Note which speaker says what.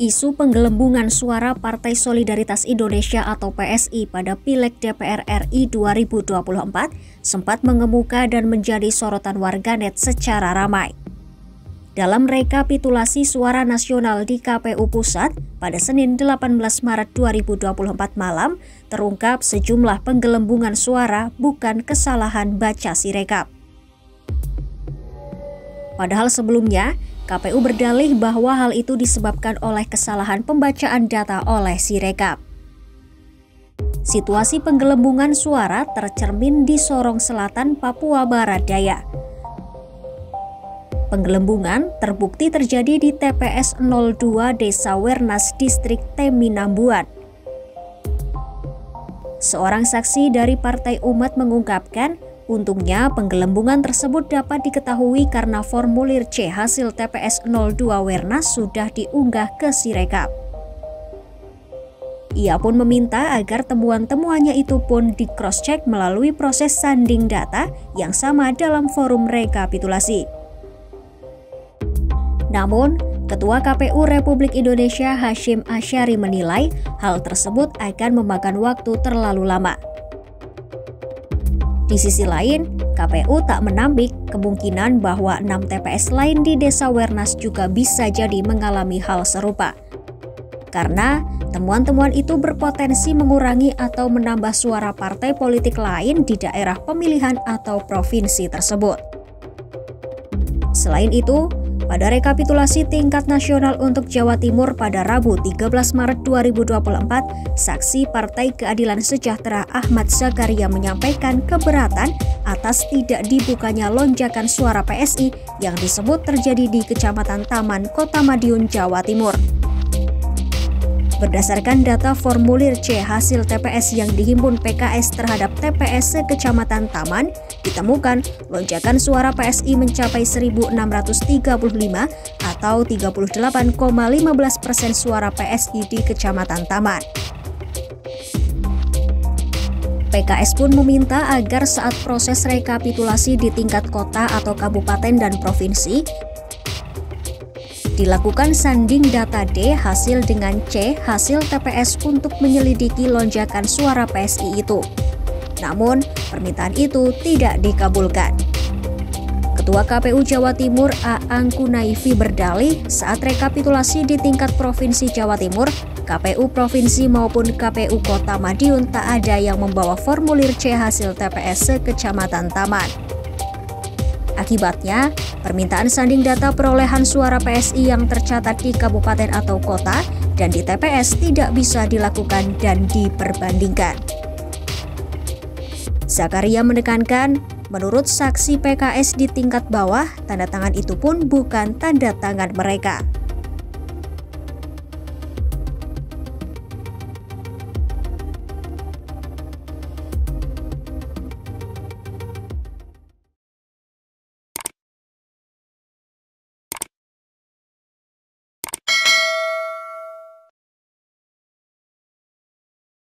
Speaker 1: Isu penggelembungan suara Partai Solidaritas Indonesia atau PSI pada Pileg DPR RI 2024 sempat mengemuka dan menjadi sorotan warganet secara ramai. Dalam rekapitulasi suara nasional di KPU Pusat pada Senin 18 Maret 2024 malam, terungkap sejumlah penggelembungan suara bukan kesalahan baca Sirekap. Padahal sebelumnya, KPU berdalih bahwa hal itu disebabkan oleh kesalahan pembacaan data oleh Sirekap. Situasi penggelembungan suara tercermin di Sorong Selatan, Papua Barat Daya. Penggelembungan terbukti terjadi di TPS 02 Desa Wernas, Distrik Teminambuan. Seorang saksi dari Partai Umat mengungkapkan, untungnya penggelembungan tersebut dapat diketahui karena formulir C hasil TPS 02 Wernas sudah diunggah ke Sirekap. Ia pun meminta agar temuan-temuannya itu pun di-cross-check melalui proses sanding data yang sama dalam forum rekapitulasi. Namun, Ketua KPU Republik Indonesia Hasyim Asyari menilai hal tersebut akan memakan waktu terlalu lama. Di sisi lain, KPU tak menambik kemungkinan bahwa 6 TPS lain di Desa Wernas juga bisa jadi mengalami hal serupa. Karena temuan-temuan itu berpotensi mengurangi atau menambah suara partai politik lain di daerah pemilihan atau provinsi tersebut. Selain itu, pada rekapitulasi tingkat nasional untuk Jawa Timur pada Rabu 13 Maret 2024, saksi Partai Keadilan Sejahtera Ahmad Zakaria menyampaikan keberatan atas tidak dibukanya lonjakan suara PSI yang disebut terjadi di Kecamatan Taman, Kota Madiun, Jawa Timur. Berdasarkan data formulir C hasil TPS yang dihimpun PKS terhadap TPS se-Kecamatan Taman, ditemukan lonjakan suara PSI mencapai 1.635 atau 38,15% suara PSI di Kecamatan Taman. PKS pun meminta agar saat proses rekapitulasi di tingkat kota atau kabupaten dan provinsi, dilakukan sanding data D hasil dengan C hasil TPS untuk menyelidiki lonjakan suara PSI itu. Namun, permintaan itu tidak dikabulkan. Ketua KPU Jawa Timur Aang Kunaifi berdalih saat rekapitulasi di tingkat Provinsi Jawa Timur, KPU Provinsi maupun KPU Kota Madiun tak ada yang membawa formulir C hasil TPS se-Kecamatan Taman. Akibatnya, permintaan sanding data perolehan suara PSI yang tercatat di kabupaten atau kota dan di TPS tidak bisa dilakukan dan diperbandingkan. Zakaria menekankan, menurut saksi PKS di tingkat bawah, tanda tangan itu pun bukan tanda tangan mereka.